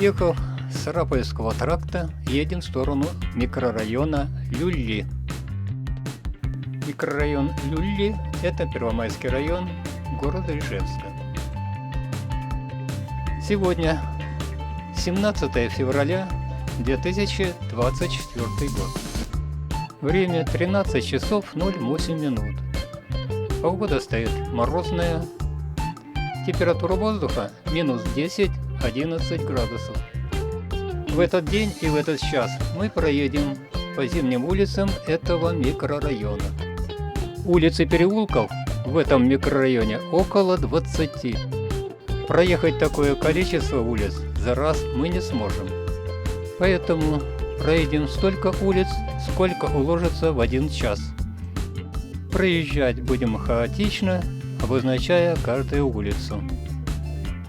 Съехав с Сарапульского тракта, едем в сторону микрорайона Люлли. Микрорайон Люлли – это Первомайский район города Ижевска. Сегодня 17 февраля 2024 год. Время 13 часов 08 минут. Погода стоит морозная. Температура воздуха минус 10-11 градусов. В этот день и в этот час мы проедем по зимним улицам этого микрорайона. Улиц и переулков в этом микрорайоне около 20. Проехать такое количество улиц за раз мы не сможем. Поэтому проедем столько улиц, сколько уложится в 1 час. Проезжать будем хаотично, обозначая каждую улицу.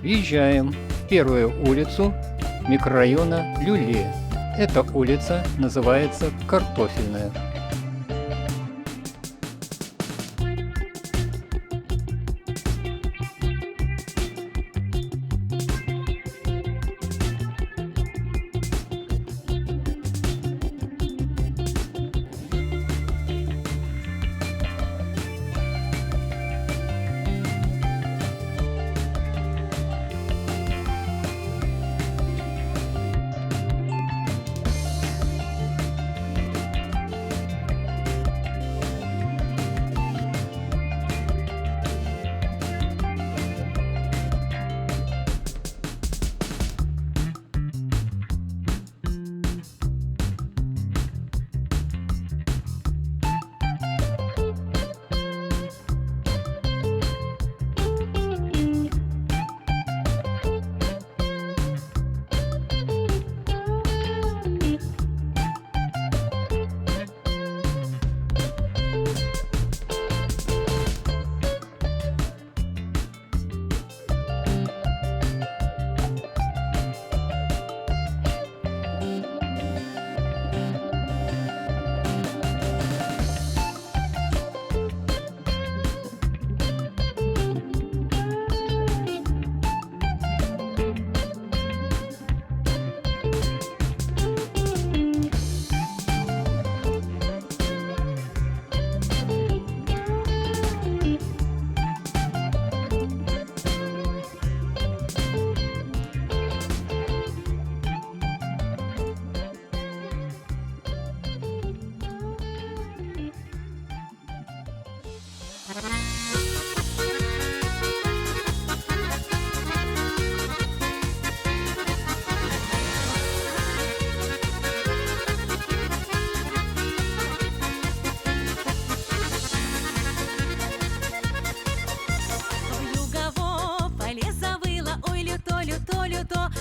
Въезжаем в первую улицу микрорайона Люлли. Эта улица называется Картофельная.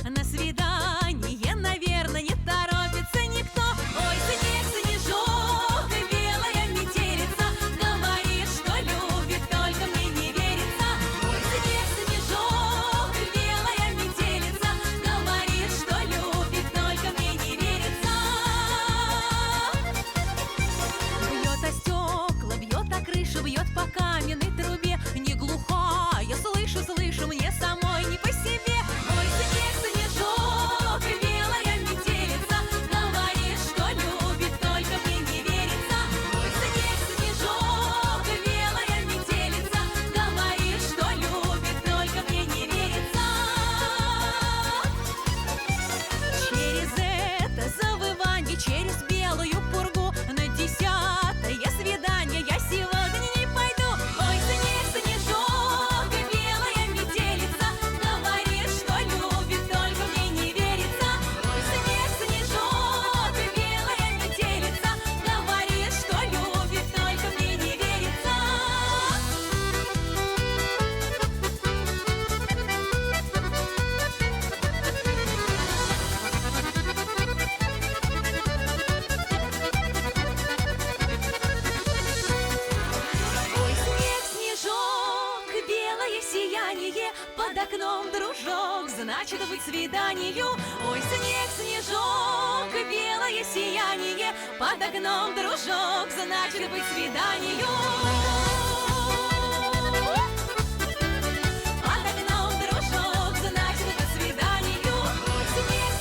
На свидание, наверное, не торопится никто. Ой, снег, снежок, белая метелица, говорит, что любит, только мне не верится. Ой, снег, снежок, белая метелица, говорит, что любит, только мне не верится. Бьет о стекла, бьет о крышу, бьет по каменной трубе. Не глухая, слышу, мне самой не по себе. Под окном дружок, значит быть свиданию. Ой, снег, снежок, белое сияние. Под окном дружок, значит быть свиданию. Под окном дружок, значит быть свиданию. Ой, снег,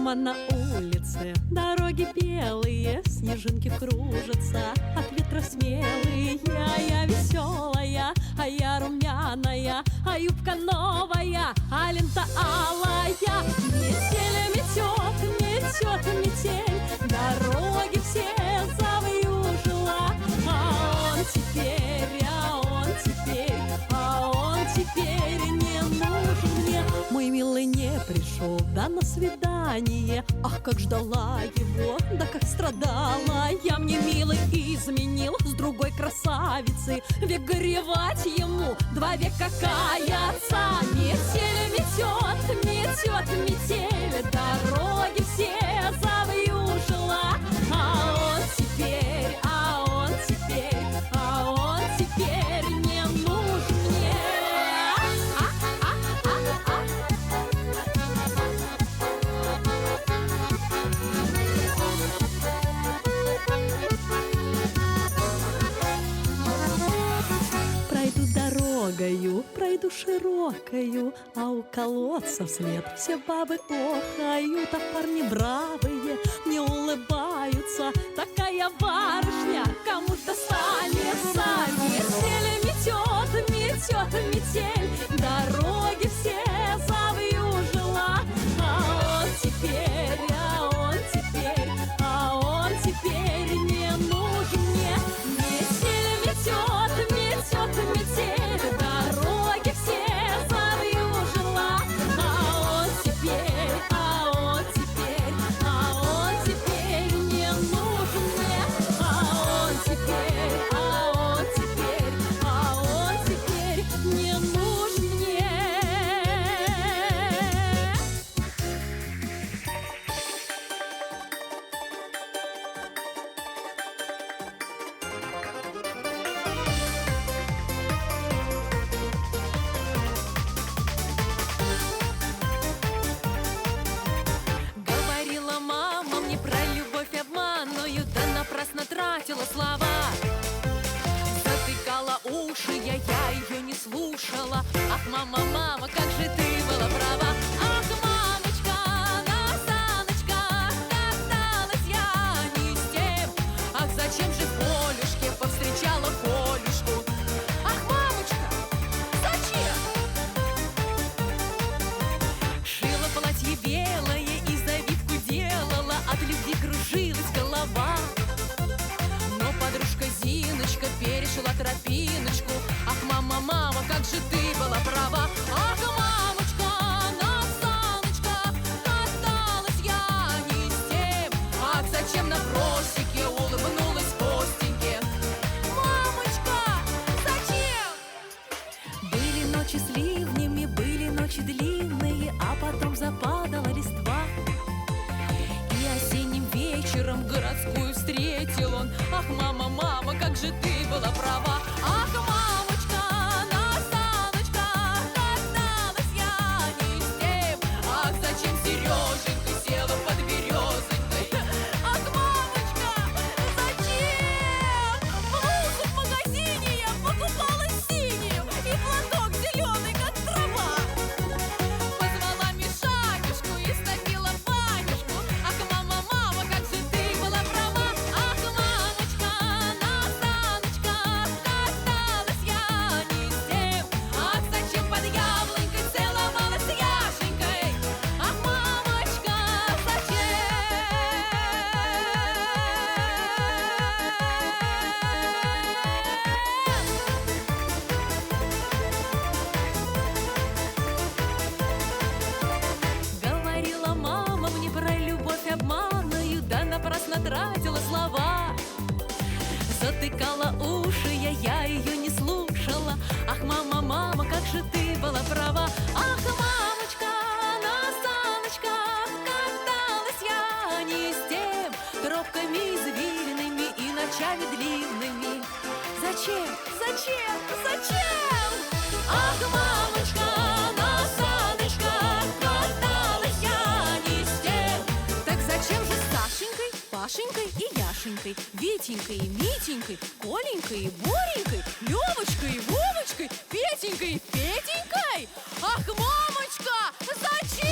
Туман на улице, дороги белые, снежинки кружатся от ветра смелые. Я веселая, а я румяная, а юбка новая, а лента алая. Метель метет, метет метель, дороги все завьюжила. А он теперь, не нужен мне. Мой милый не пришел, да на свидание. Ах, как ждала его, да как страдала я. Мне милый изменил с другой красавицей, век горевать ему, 2 века каяться. Метель метет, метет метель, дороги все завьюжила. А он теперь не нужен мне. Пройду дорогою, пройду широкою, а у колодца вслед все бабы охают, а парни бравые мне улыбаются. Такая барышня, кому достанется. Метель метет, метет метель, дороги все завьюжила. А он теперь не нужен мне. Метель метет, метет метель, дороги все завьюжила. А он теперь не нужен мне. А он теперь не нужен мне. Говорила мама мне про любовь обманную, да напрасно тратила слова. Затыкала уши, я ее не слушала. Ах, мама, мама, как же ты была права. Ах, мамочка, на саночках каталась я не с тем. Ах, зачем же в полюшке повстречала Полюшку. Ах, мамочка, зачем? Шила платье белое и завивку делала, от любви кружилась голова. Но подружка Зиночка перешла тропиночку. Ах, мама, мама, как же ты была права. Ах, мамочка, на саночках каталась я не с тем. Ах, зачем на просеке улыбнулась Костеньке. Мамочка, зачем? Были ночи с ливнями, были ночи длинные, а потом западала листва. И осенним вечером городскую встретил он. Ах, мама, мама, как же ты была права. Ах, мамочка, на саночках каталась я не с тем. Ах, зачем Сереженька села под березонькой. Ах, мамочка, зачем? Блузу в магазине я покупала синюю и платок зеленый, как трава. Позвала Мишанюшку и стопила Ванюшку. Ах, мама, мама, как же ты была права. Ах, мамочка, на саночках каталась я не с тем. Ах, зачем под яблонькой целовалась с Яшенькой. Ах, мамочка, зачем? Говорила мама мне про любовь обманную, да напрасно тратила слова. Затыкала уши, я ее не слушала. Ах, мама, мама, как же ты была права. Ах, мамочка, на саночках каталась я не с тем. Тропками извилинными и ночами длинными. Зачем? Ах, мамочка, на саночках каталась я не с тем. Так зачем же с Сашенькой, Пашенькой и Яшенькой, Витенькой и Митенькой, Коленькой и Боренькой, Левочкой и Вовочкой, Петенькой и Петенькой? Ах, мамочка, зачем?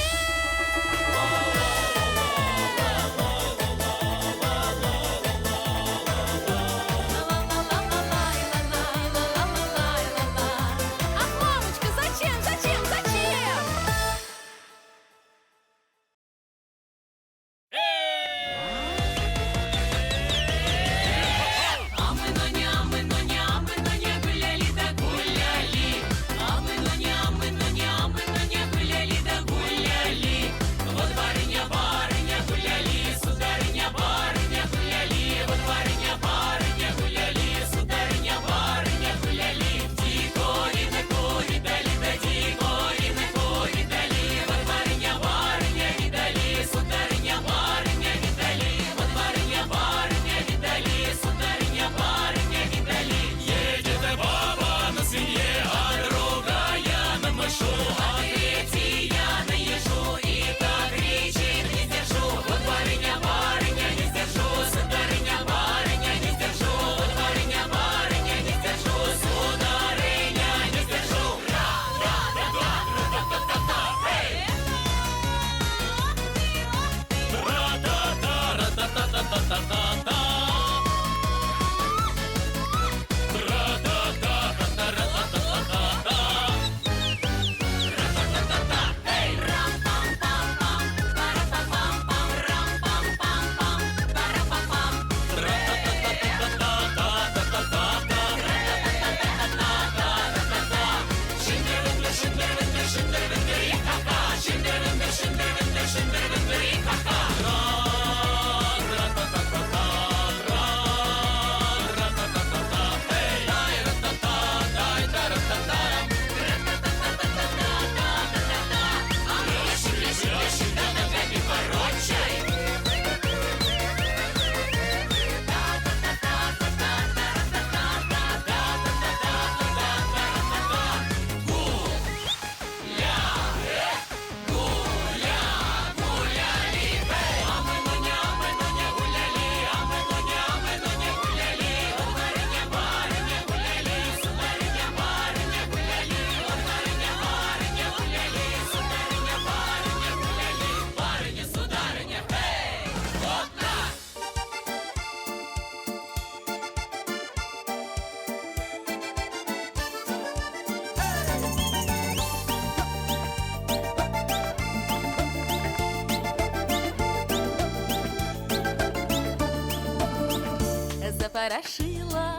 Разворошила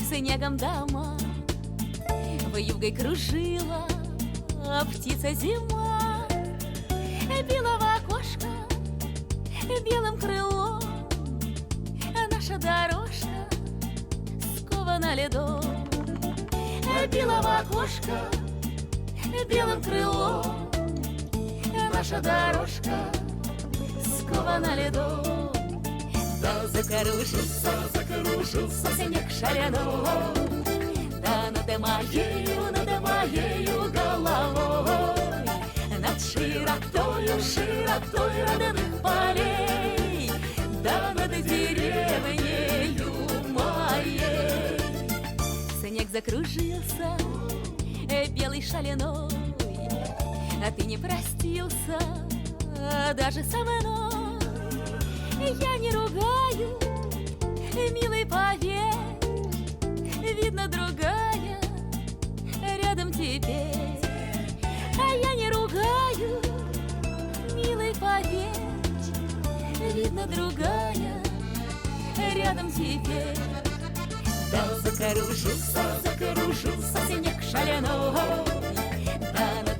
снегом дома, вьюгой кружила птица зима. Била в окошко белым крылом, наша дорожка скована льдом. Била в окошко белым крылом, наша дорожка скована льдом. Да закружился снег шаляной, да над моею головой, над широтою родных полей, да над деревнею моей. Снег закружился белый шаляной, а ты не простился даже со мной. Я не ругаю, милый, поверь, видно другая рядом теперь. А я не ругаю, милый, поверь, видно другая рядом теперь. Да закружился снег шаляной, да над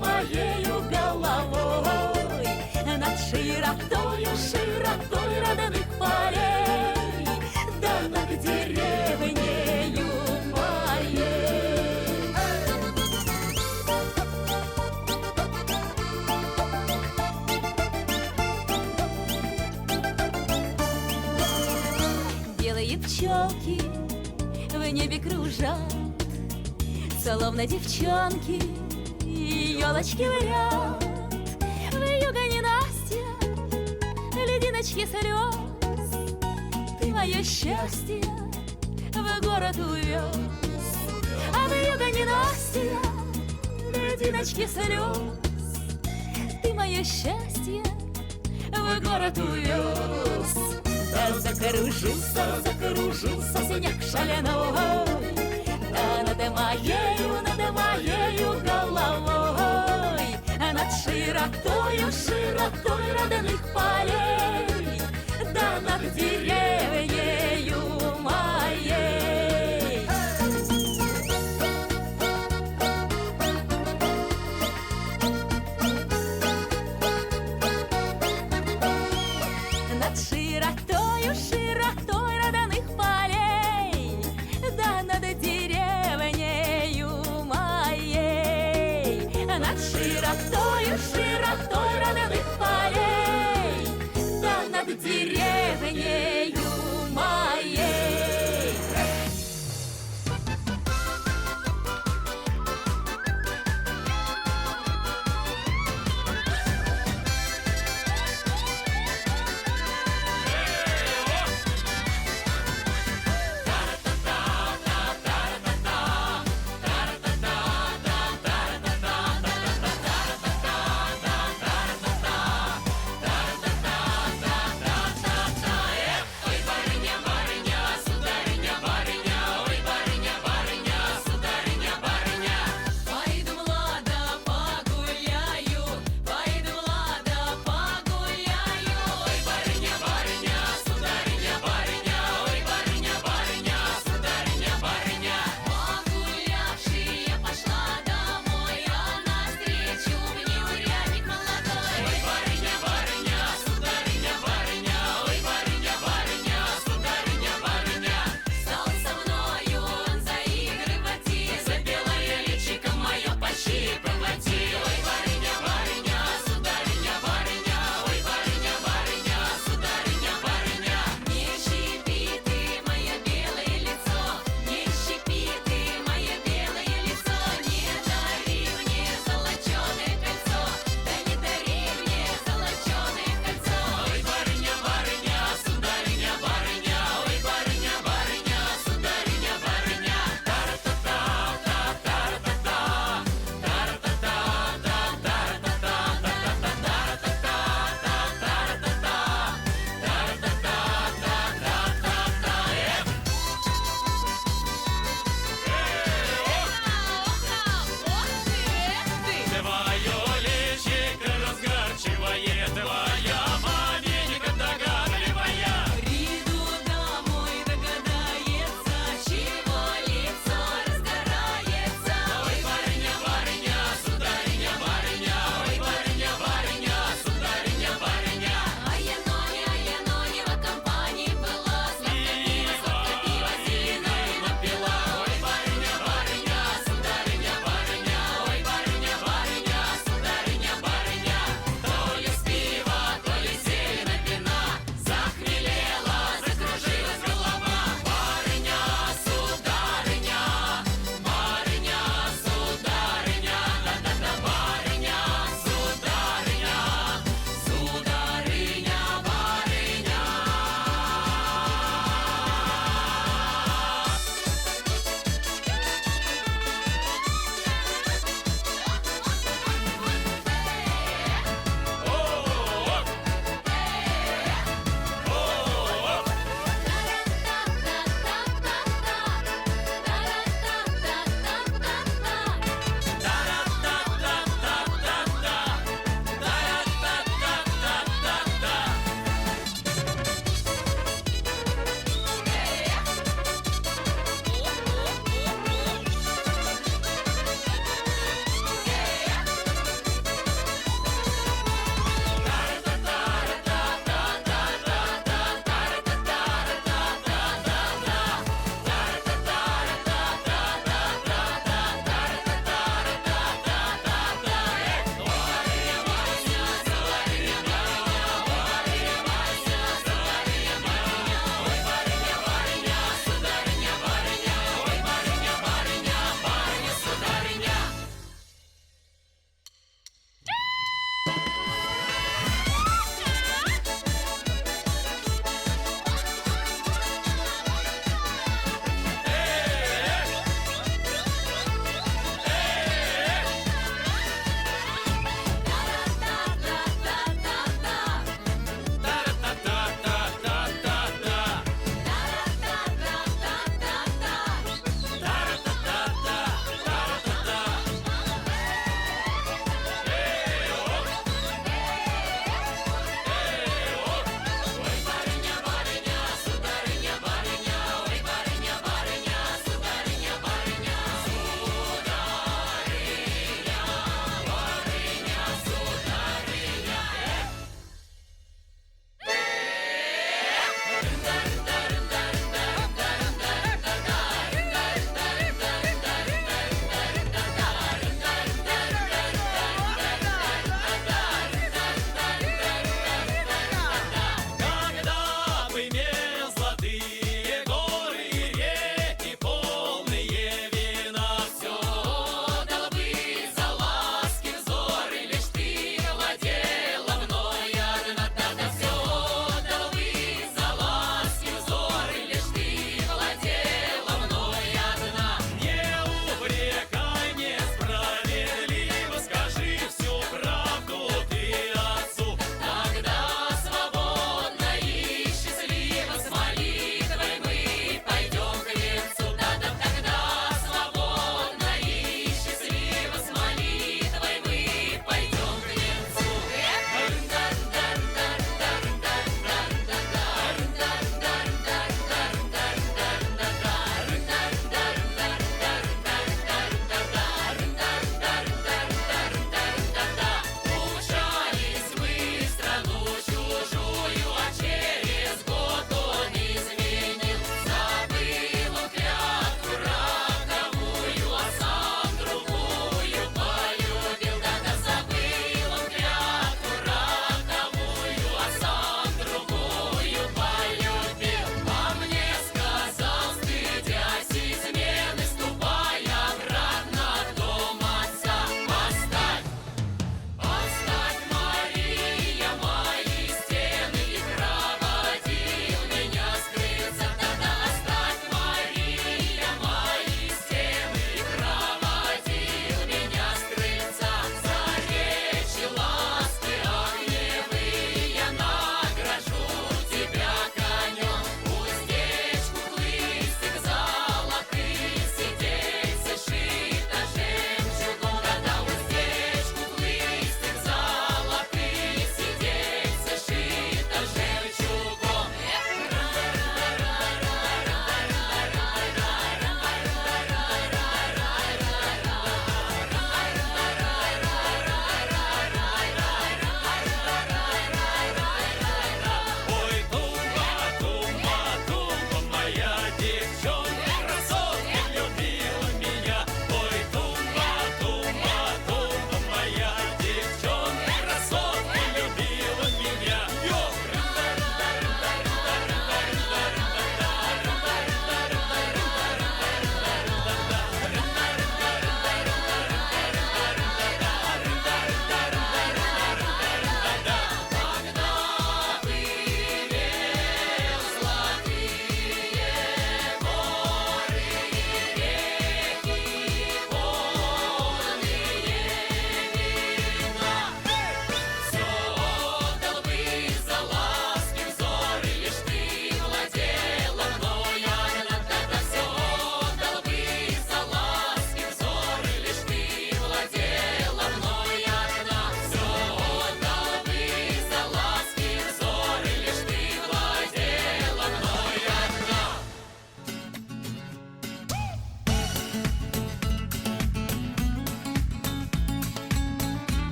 моею головой, над широтою родных полей, да над деревнею моей. Белые пчелки в небе кружат, словно девчонки, елочки в ряд. Вьюга ненастья, лединочки слез, ты мое счастье в город увез. А вьюга ненастья, лединочки слез, ты мое счастье в город увез. Да закружился снег шаляной, да над моею головой, над широтою родных полей, да над деревнею моей. Над широтою родных полей, да над деревнею моей. Над широтою родных полей, да над деревнею моей.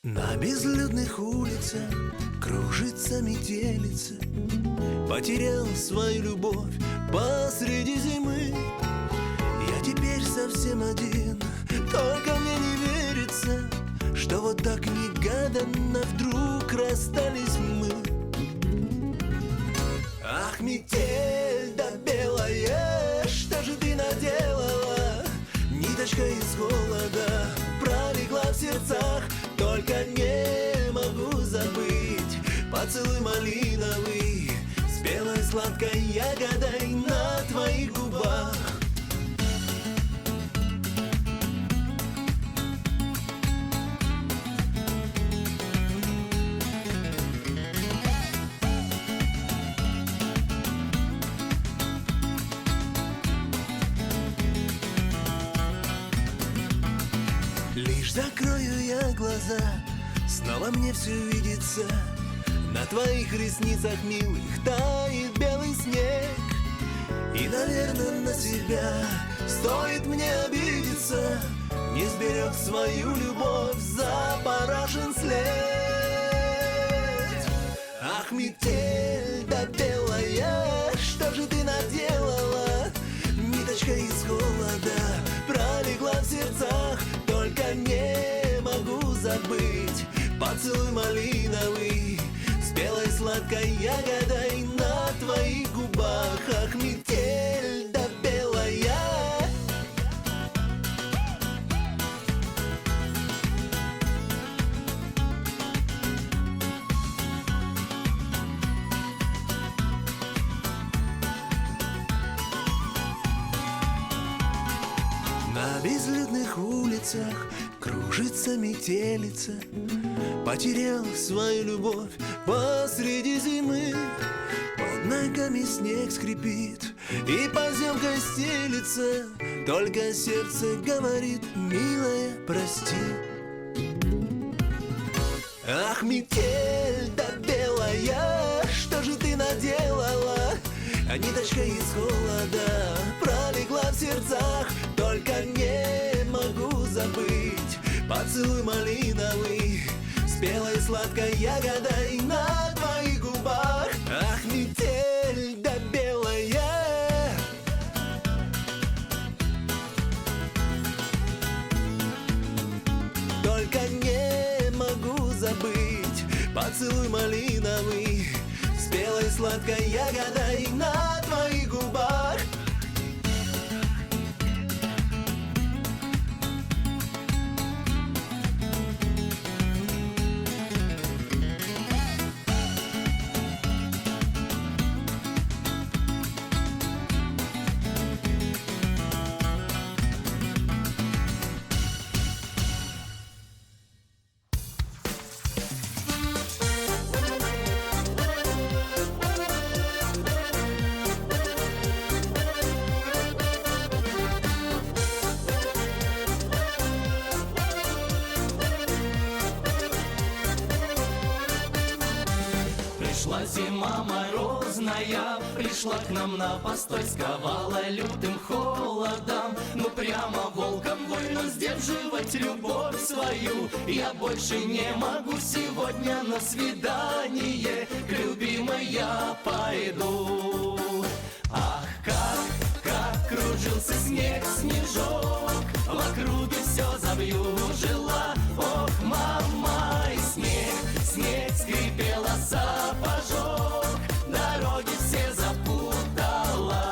На безлюдных улицах кружится метелица. Потерял свою любовь посреди зимы. Я теперь совсем один, только мне не верится, что вот так негаданно вдруг расстались мы. Ах, метель да белая, что же ты наделала? Ниточка из холода пролегла в сердцах. Только не могу забыть поцелуй малиновый с белой сладкой ягодой на твоих губах. Лишь закрою я глаза, снова мне все видится. На твоих ресницах, милых, тает белый снег. И, наверное, на себя стоит мне обидеться. Не сберег свою любовь, запоражен след. Ах, метель да белая, что же ты наделала? Ниточка из холода пролегла в сердцах. Только не могу забыть поцелуй малиновый с белой сладкой ягодой на твоих губах. Ах, метель да белая. На безлюдных улицах кружится метелица. Потерял свою любовь посреди зимы. Под ногами снег скрипит и поземкой стелится. Только сердце говорит: милая, прости. Ах, метель да белая, что же ты наделала? Ниточка из холода пролегла в сердцах. Только не могу забыть поцелуй малиновый с белой сладкой ягодой на твоих губах. Ах, метель да белая. Только не могу забыть поцелуй малиновый с белой сладкой ягодой на твоих губах. Пришла зима морозная, пришла к нам на постой, сковала лютым холодом. Ну прямо волком вольно сдерживать любовь свою. Я больше не могу сегодня на свидание, к любимой я пойду. Ах, как кружился снег, снежок, в округе все завьюжило. Ох, мама, и снег скрипела сапожок, дороги все запутала.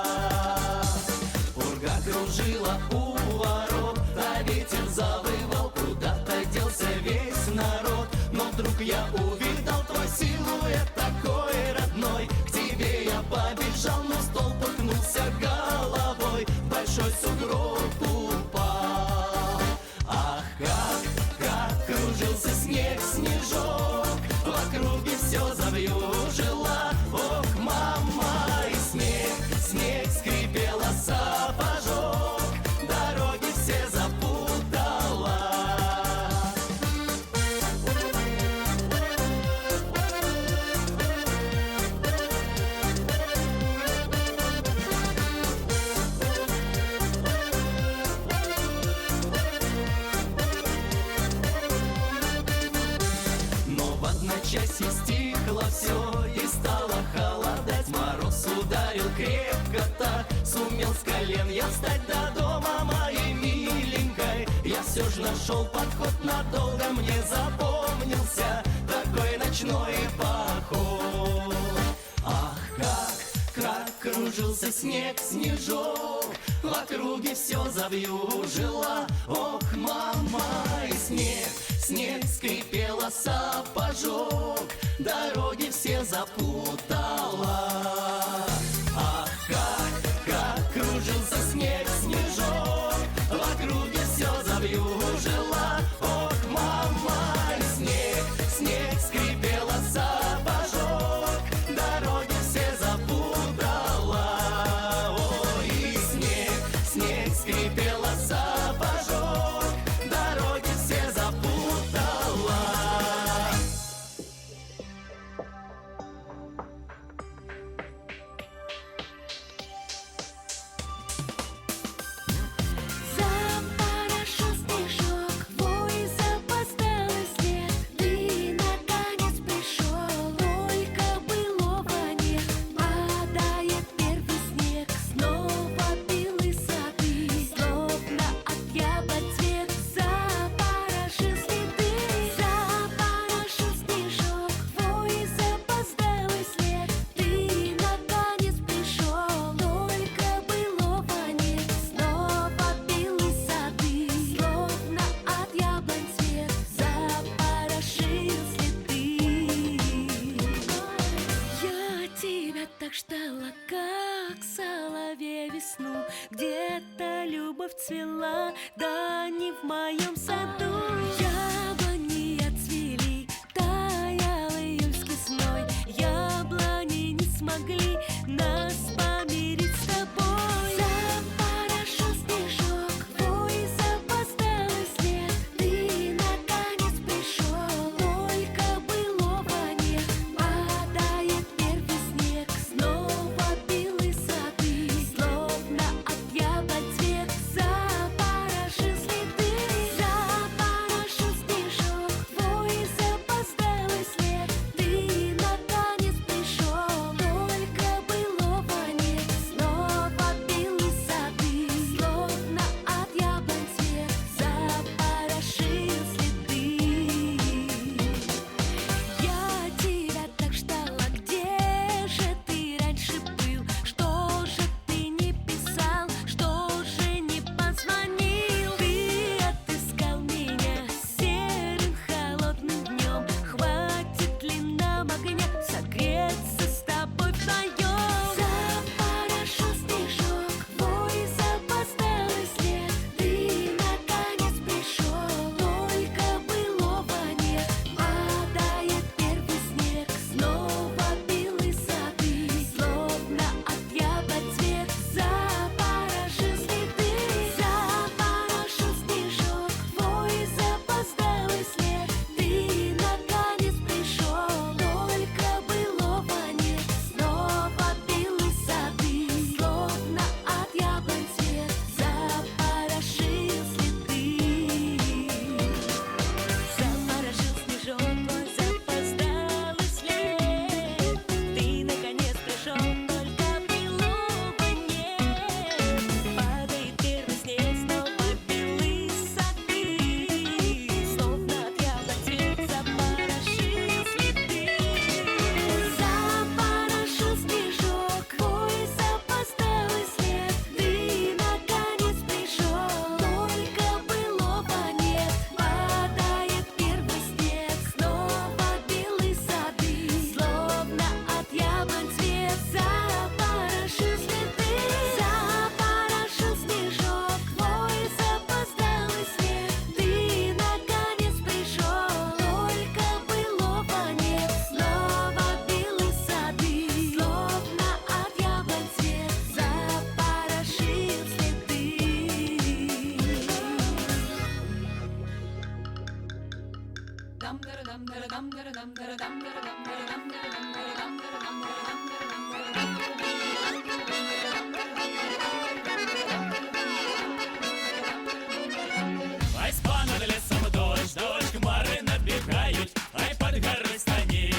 Пурга кружила у ворот, а ветер завывал, куда-то делся весь народ. Но вдруг я увидал твой силуэт такой родной. К тебе я побежал, но стол пукнулся головой, большой сугроб упал. Ах, как кружился снег, снежок, в округе все завьюжило. Ох, мама, и снег скрипела сапожок, дороги все запутала. счастье стихло все и стало холодать. Мороз ударил крепко так, сумел с колен я встать до дома моей миленькой. Я все ж нашел подход, надолго мне запомнился такой ночной поход. Ах, как кружился снег, снежок, в округе все завьюжило. Ох, мама, и снег скрипела сапожок, дороги все запутала. Ах, как кружился снег, снежок, в округе все завьюжило. Ох, мама, и снег скрипела сапожок, дороги все запутала. Ой, и снег скрипела сапожок, дороги все запутала. Запорошил снежок, твой запоздалый след. Ты наконец пришел, только былого нет. Падает первый снег, снова белые сады, словно от яблок цвет. Запорошил следы, запорошил снежок, твой запоздалый след. Ты наконец пришел, только былого нет. Снова белые сады, словно от яблонь цвет. Запорошил следы. Я тебя так ждала, как соловей весну. Где-то любовь цвела, да не в моем саду. Яблони отцвели, таял июльский зной. Яблони не смогли нас помирить с тобой. Запорошил снежок, твой запоздалый след. Ты наконец пришел, только былого нет. Падает первый снег, снова белые сады, словно от яблонь цвет. Запорошил следы, запорошил снежок, твой запоздалый след. Ты наконец пришел, только былого нет. Снова белые сады, словно от яблонь цвет. Запорошил следы. Я тебя так ждала, где же ты раньше был? Что же ты не писал, что же не позвонил? Ты отыскал меня серым холодным днем. Хватит ли нам огня согреться с тобой вдвоем? Запорошил снежок, твой запоздалый след. Ты наконец пришел, только былого нет. Падает первый снег, снова белые сады, словно от яблонь цвет. Запорошил следы, запорошил снежок, твой запоздалый след. Ты наконец пришел, только былого нет. Снова белые сады, словно от яблонь цвет. Запорошил следы. Запорошил снежок, твой запоздалый след. Ты наконец пришел, только былого нет. Падает первый снег, снова белые сады, словно от яблок цвет. Запорошил следы. Запорошил снежок, твой запоздалый след. Ты наконец пришел, только былого нет. Падает первый снег, снова белые сады, словно от яблонь цвет. Запорошил следы, запорошил снежок, твой запоздалый след. Ты наконец пришел, только былого нет. Снова белые сады, словно от яблонь цвет. Запорошил следы. Ай, спа над лесом дождь, дождь, хмари надбігають, ай, под горой стані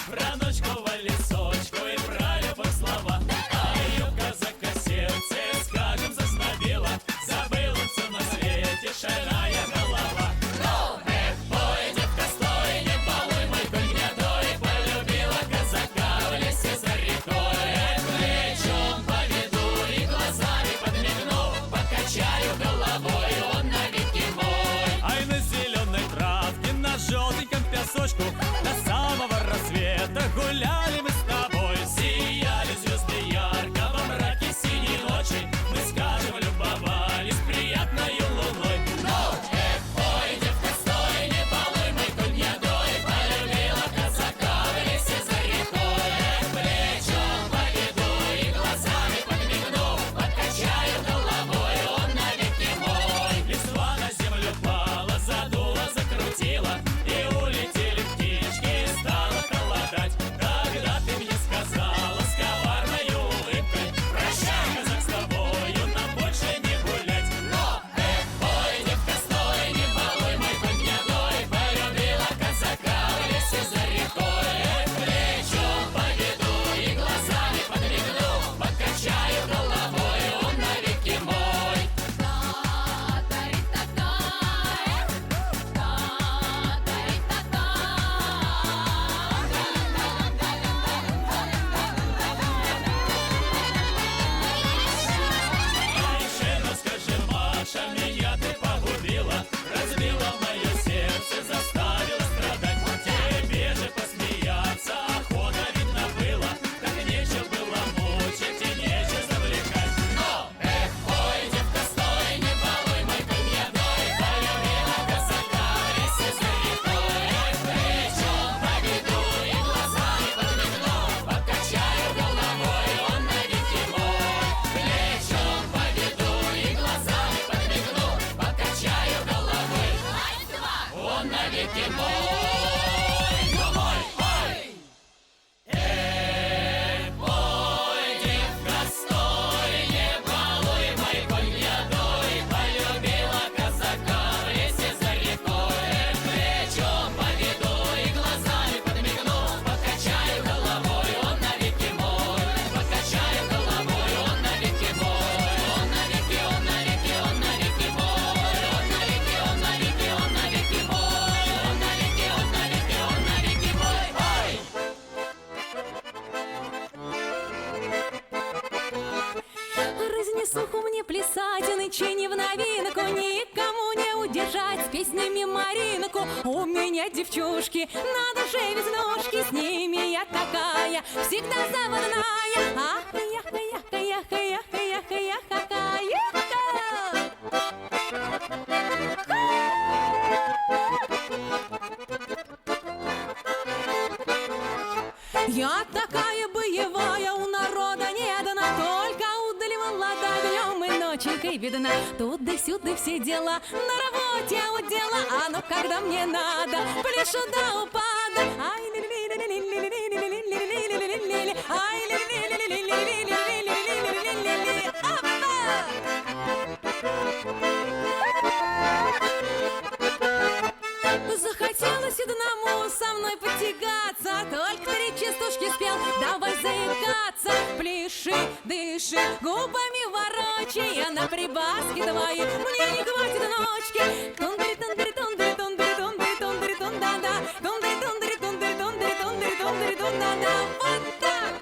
про ночку в лесочку и про любовь слова. А юбка за сердце, скажем, заснобила, забыла все на свете, шальная голова. Ну, эх, бой, девка, стой, не балуй мой конь гнедой, полюбила казака в лесе за рекой. Эх, плечом поведу и глазами подмигну, покачаю головой, он навеки мой. Ай, на зеленой травке, на желтеньком песочку, до самого рассвета гуляли мы с тобой. Сияли звезды ярко во мраке синей ночи, мы, скажем, любовались приятною луной. Ну, эх, ой, девка, стой, не балуй мой конь гнедой, полюбила казака в лесе за рекой. Эх, плечом поведу и глазами подмигну, покачаю головой, он навеки мой. Листва на землю пала, задула, закрутила, и улетели птички, и стало холодать. Тогда ты мне сказала с коварной улыбкой: прощай, казак, с тобою нам больше не гулять. Но, эх, ой, девка, стой, не балуй мой конь гнедой, полюбила казака в лесе за рекой. Эх, плечом поведу и глазами подмигну, покачаю головой, он навеки мой. Ну скажи, Маша, меня ты погубила, разбила мое сердце, заставила страдать. Тебе же посмеяться охота, видно, было, так нечего было мучить и нечего завлекать. Но, эх, ой, девка, стой, не балуй мой конь гнедой, полюбила казака в лесе за рекой. Эх, плечом поведу и глазами подмигну, покачаю головой, он навеки мой. Плечом поведу и глазами подмигну, покачаю головой, он навеки мой. Но мой, ой! Эх, ой, девка, стой, не балуй мой конь гнедой, полюбила казака в лесе за рекой. Эх, плечом поведу и глазами подмигну, покачаю головой, он навеки мой. Покачаю головой, он навеки мой. Он навеки, он навеки, он навеки мой. Он навеки, он навеки, он навеки мой. Он навеки, он навеки, он навеки мой. Ой! Разнесуху мне плясать, и нынче не в новинку, никому не удержать с песнями Маринку. У меня девчушки на душе веснушки, с ними я такая, всегда заводная. Ах, ях, ях, ях, ях, ях, ях, какая. Я такая боевая, у народа не дана, только удаль молода, днем и ноченькой видна. Тут да сюда все дела, на работе удела, а ну когда мне надо, пляшу до упада. Ай, ли-ли-ли-ли-ли-ли-ли-ли-ли-ли-ли-ли-ли-ли-ли. Ай, ли-ли-ли-ли-ли-ли-ли-ли-ли-ли-ли-ли. Захотелось одному со мной потягаться, только 3 частушки спел, давай заикаться. Пляши, дыши, губами ворочай, я на прибаски твои, мне не хватит ночки. Тундари-тундари-тундари-тундари-тундари-тундари-тун-да-да. Тундари-тундари-тундари-тундари-тундари-тун-да-да. Вот так.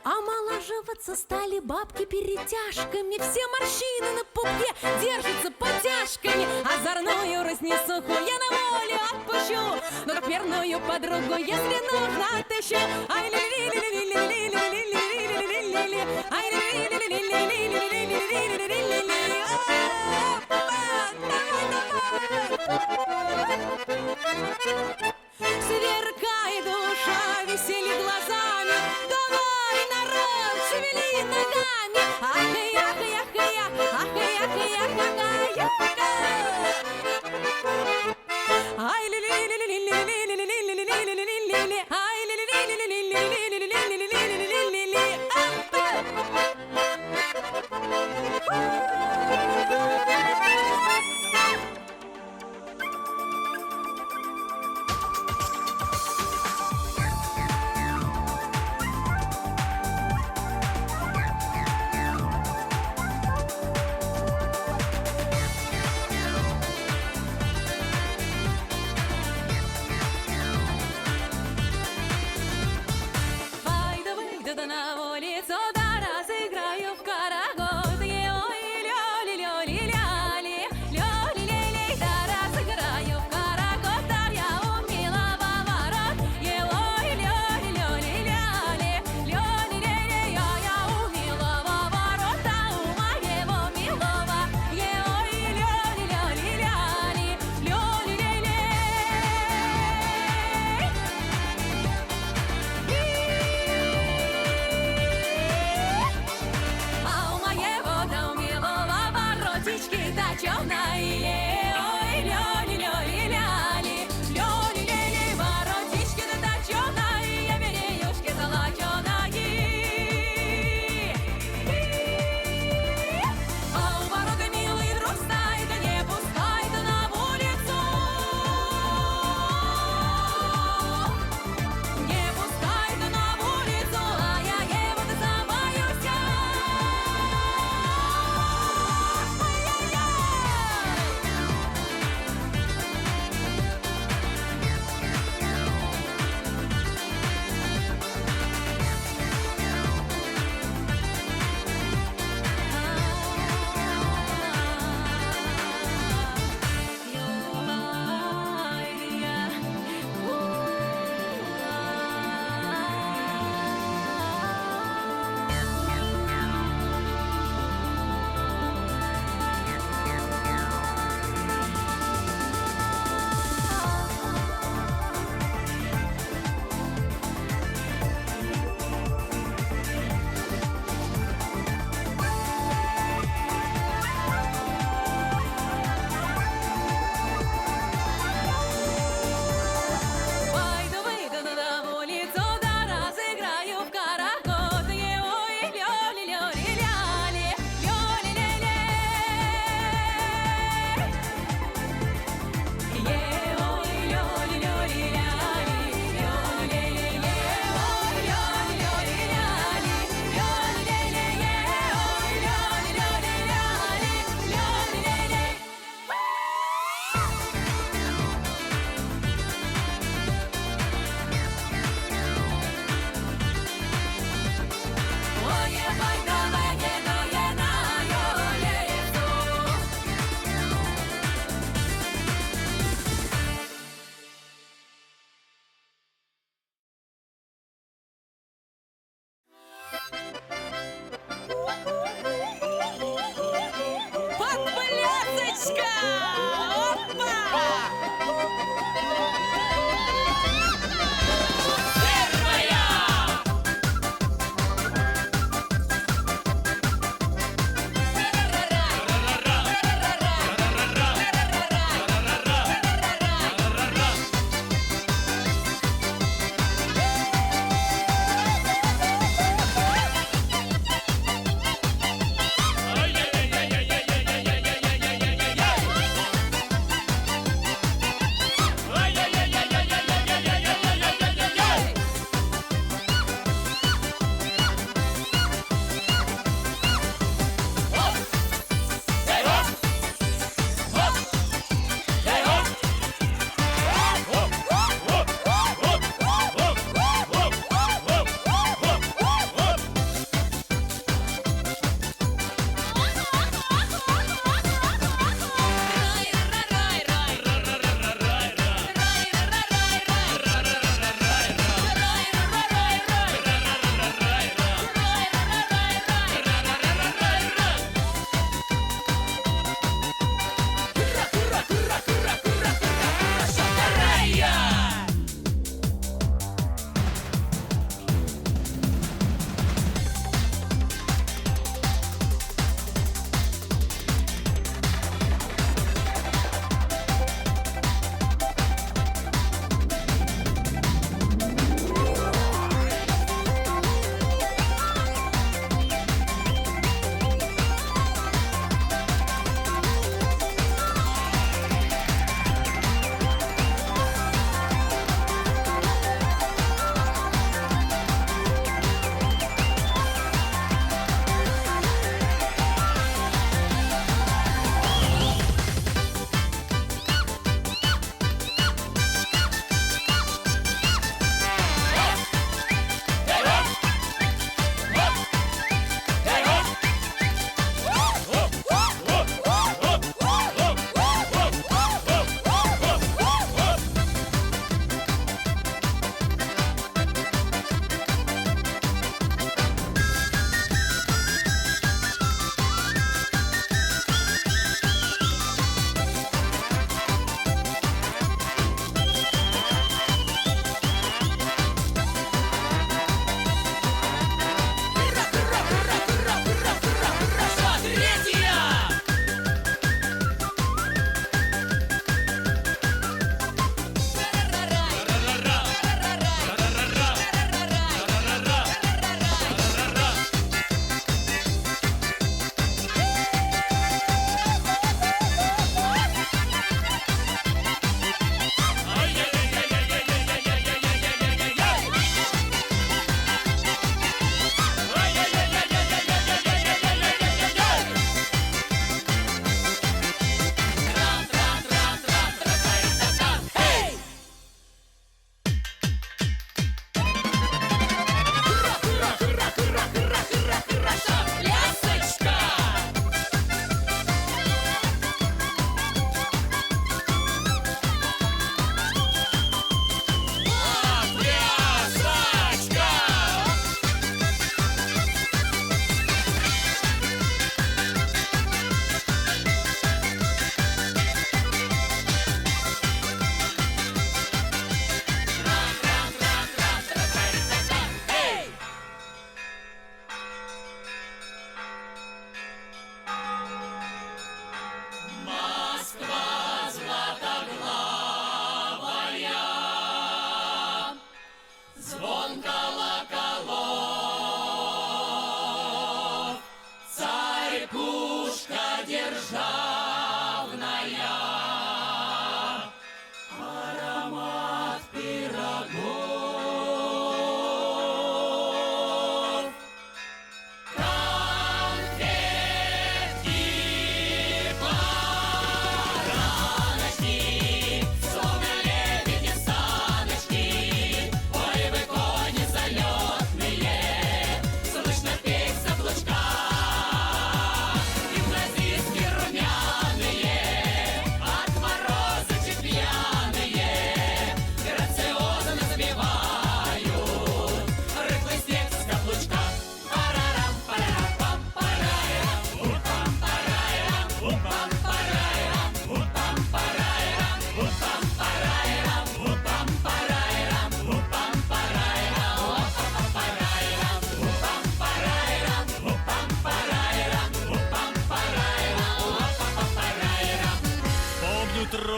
Омолаживаться стали бабки перетяжками, все морщины на пупке держатся потяжками. Озорную разнесуху я на волю отпущу, но как верную подругу, если нужно, отыщу. Ай, ли-ли-ли-ли-ли-ли-ли-ли-ли-ли-ли-ли-ли-ли. Ай, ли-ли-ли-ли-ли-ли-ли-ли-ли-ли-ли-ли. Сверкай, душа, весели глазами, давай, народ, шевели ногами. Ах-я-ха-я-ха-я, ах-я-ха-я-ха-я. Ай, ли-ли-ли-ли-ли-ли-ли-ли-ли-ли-ли-ли-ли. Ай, ли-ли-ли-ли-ли-ли-ли-ли-ли-ли-ли-ли.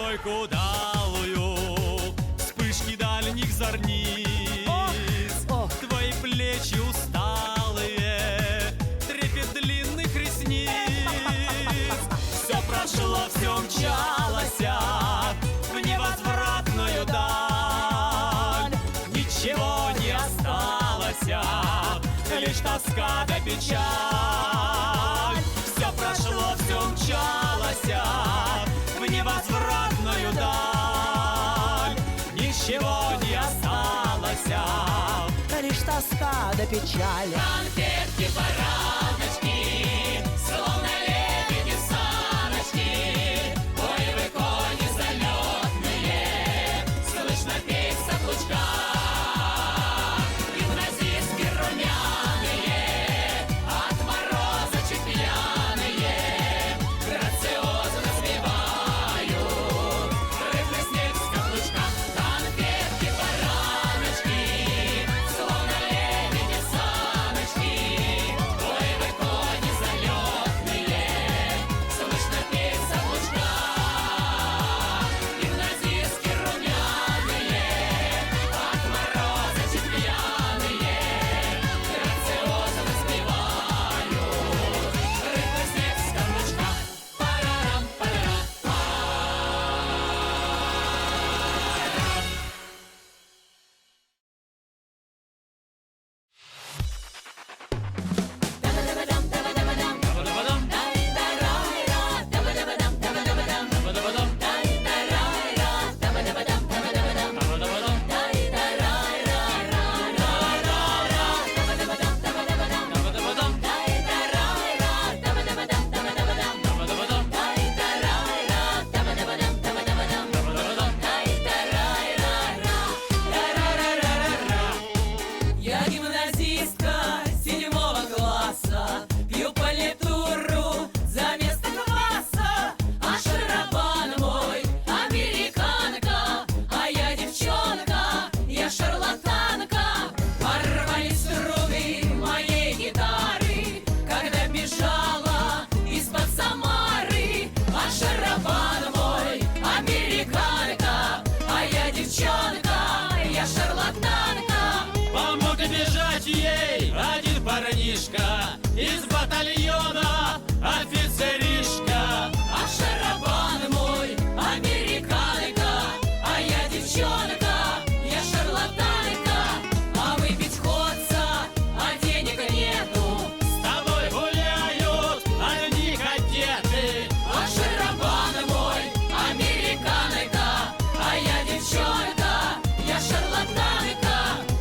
стройку удалую, вспышки дальних зорниц. Твои плечи усталые, трепет длинных ресниц. Все прошло, все мчалось в невозвратную даль. Ничего не осталось, лишь тоска да печаль. Все прошло, все мчалось в невозвратную даль. Ничего не осталось, лишь тоска да печаль. конфетки, бараночки, словно лебеди саночки. Ой, вы кони залетные, слышно петь с облучка. Гимназистки румяные, от мороза чуть пьяные, грациозно свивают рыхлый снег с каблучка. Конфетки, бараночки, словно лебеди саночки. Ой, вы кони залетные, слышно петь с облучка. Гимназистки румяные, от мороза чуть пьяные, грациозно свивают рыхлый снег с каблучка. Парарам-парарам. Я гимназистка 7-го класса, пью политуру за место кваса. А шарабан мой американка, а я девчонка, я шарлатанка. Порвались струны моей гитары, когда бежала из-под Самары. А шарабан мой американка, а я девчонка, я шарлатанка. Помог бежать ей один парнишка из батальона офицеришка. А шарабан мой американка, а я девчонка, я шарлатанка. А выпить хочется, а денег нету. С тобой гуляют одни кадеты. А шарабан мой американка, а я девчонка, я шарлатанка.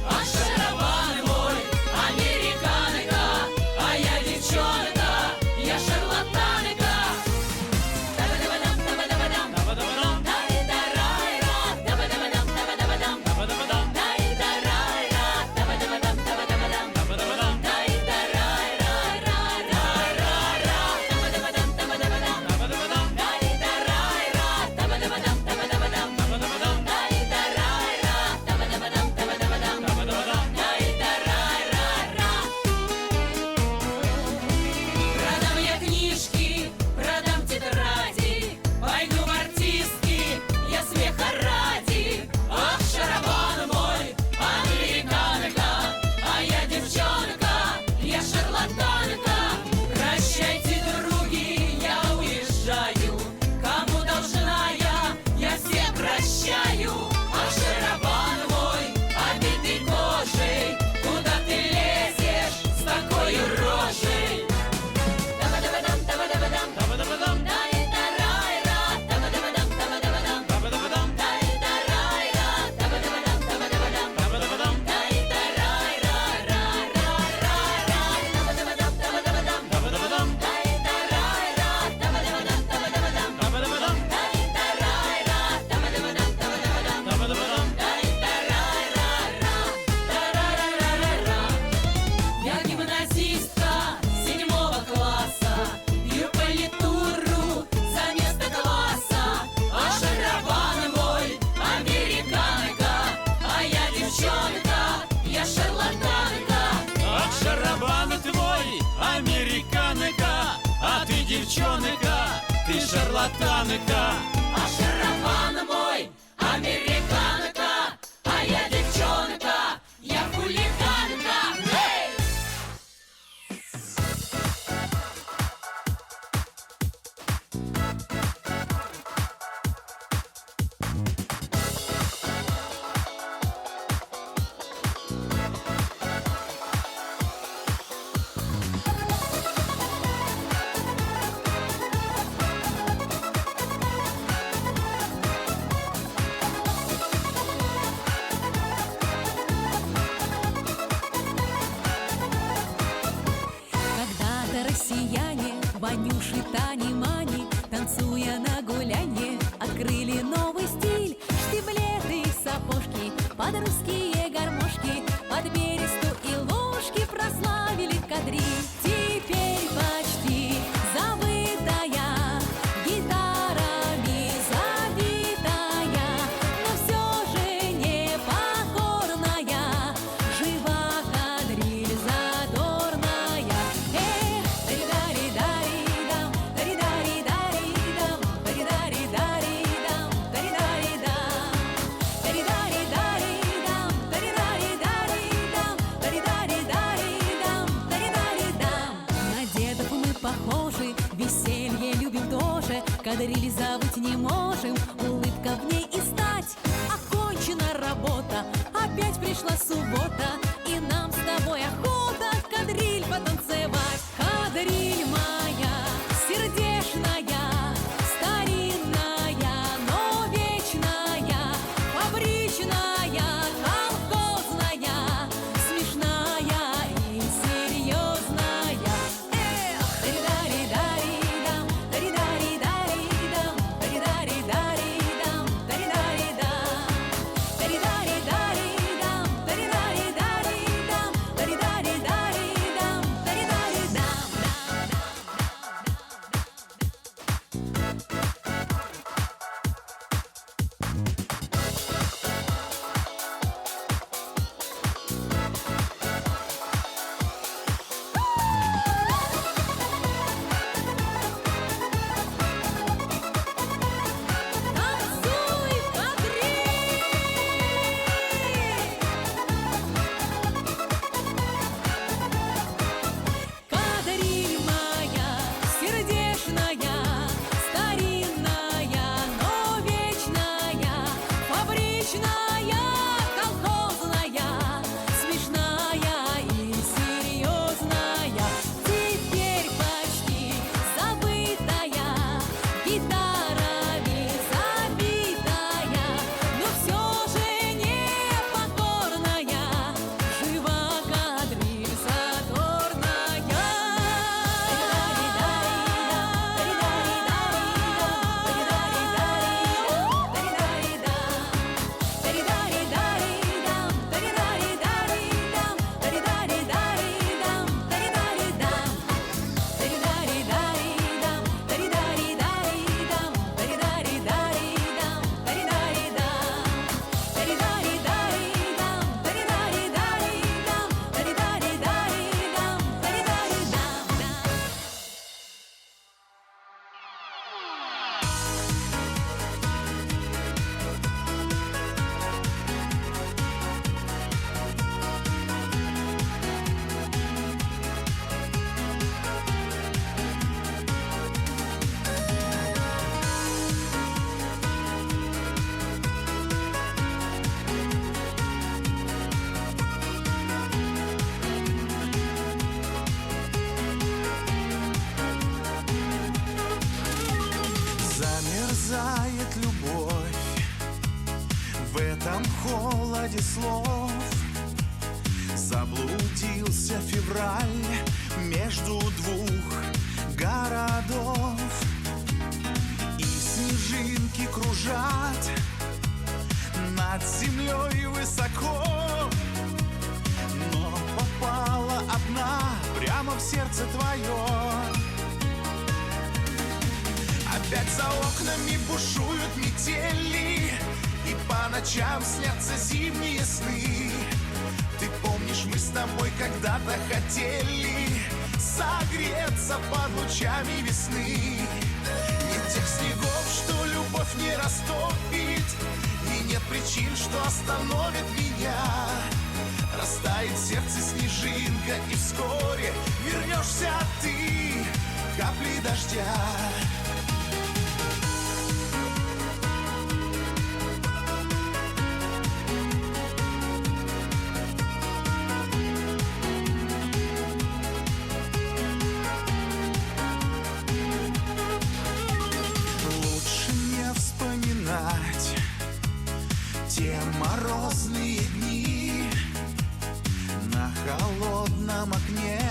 А шарабан мой американка, а я девчонка, я шарлатанка. Продам я книжки, продам тетради, пойду в артистки, я смеха ради. Ах, шарабан мой американка, а я девчонка, я шарлатанка. Прощайте, други, я уезжаю, кому должна я всех прощаю. А шарабан мой обитый кожей, куда ты лезешь с такой рожей? Я гимназистка 7-го класса, пью политуру за место класса. А шарабан мой американка, а я девчонка, я шарлатанка. Ах, шарабан твой американка, а ты девчонка, ты шарлатанка. А шарабан кадриль забыть не можем, улыбка в ней и стать. Окончена работа, опять пришла суббота, и нам с тобой охота кадриль потанцевать. Кадриль моя, сердечная, старинная, но вечная, фабричная, колхозная, смешная и серьезная. Эх, дари-дари-дари-дам, дари-дари-дари-дам, дари-дари-дари-дам, дари-дари-дам, дари-дари-дари-дам, дари-дари-дари-дам, дари-дари-дари-дам, дари-дари-дам. Танцуй, кадриль! Кадриль моя, сердечная, старинная, но вечная, фабричная, колхозная, смешная и серьезная. Теперь почти забытая, гитарами забитая, но все же непокорная, жива кадриль задорная. Замерзает любовь в этом холоде слов. Заблудился февраль между двух городов, и снежинки кружат над землей высоко. Но попала одна прямо в сердце твое. Опять за окнами бушуют метели, и по ночам снятся зимние сны. Ты помнишь, мы с тобой когда-то хотели согреться под лучами весны. Нет тех снегов, что любовь не растопит, и нет причин, что остановит меня. Растает сердце снежинка, и вскоре вернешься ты, капли дождя. Те морозные дни на холодном окне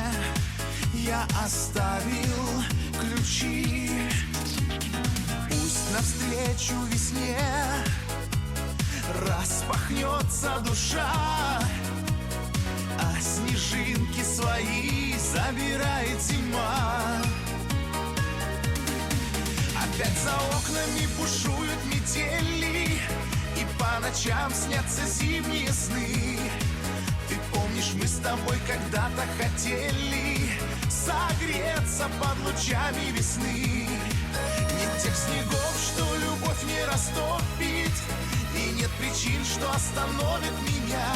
я оставил ключи. Пусть навстречу весне распахнется душа, а снежинки свои забирает зима. Опять за окнами бушуют метели, и по ночам снятся зимние сны. Ты помнишь, мы с тобой когда-то хотели согреться под лучами весны. Нет тех снегов, что любовь не растопит, и нет причин, что остановит меня.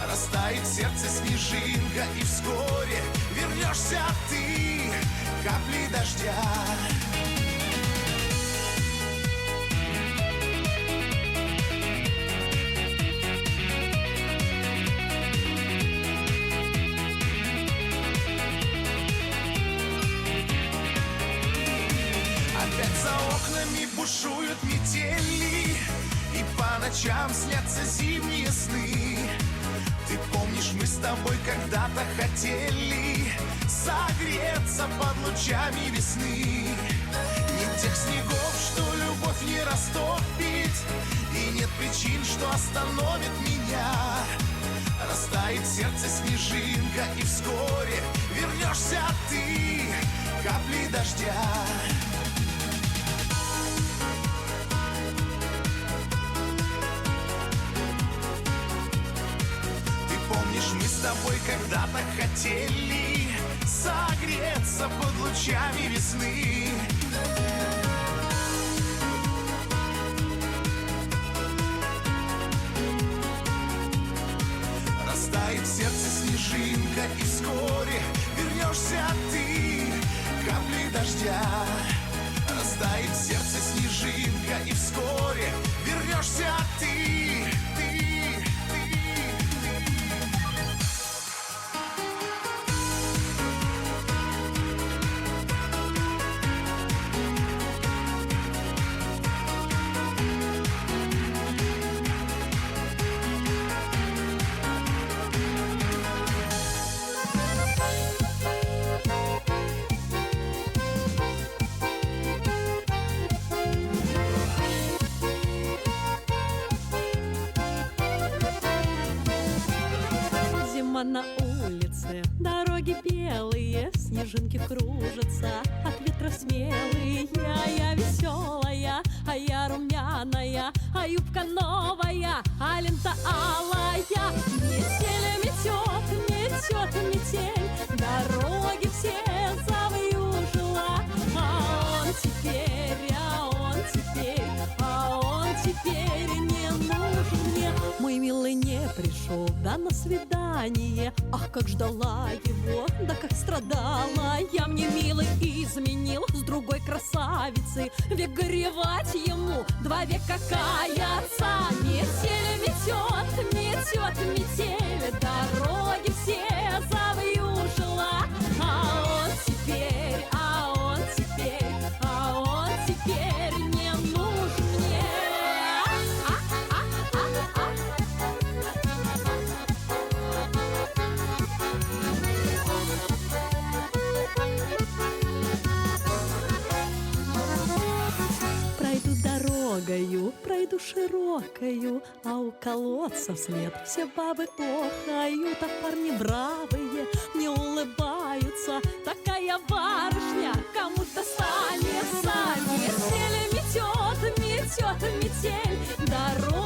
Растает в сердце снежинка, и вскоре вернешься ты, капли дождя. бушуют метели, и по ночам снятся зимние сны. Ты помнишь, мы с тобой когда-то хотели согреться под лучами весны. Нет тех снегов, что любовь не растопит, и нет причин, что остановит меня. Растает в сердце снежинка, и вскоре вернешься ты, капли дождя. Ты помнишь, мы с тобой когда-то хотели согреться под лучами весны. Растает в сердце снежинка, и вскоре вернешься ты, капли дождя. Растает в сердце снежинка, и вскоре вернешься ты, ты. Зима на улице, дороги белые, снежинки кружатся от ветра смелые. Я веселая, а я румяная, а юбка новая, а лента алая. Метель метет, метет метель, дороги все завьюжила. А он теперь не нужен мне. Мой милый не пришел, да на свидание. Ах, как ждала его, да как страдала я. Мне милый изменил с другой красавицей. Век горевать ему, 2 века каяться. Метель метет, метет метель, дороги все завьюжила. А он теперь не нужен мне. Пройду дорогою, пройду широкою, а у колодца вслед все бабы охают, а парни бравые мне улыбаются. Такая барышня кому достанется. Метель метет, метет метель, дорога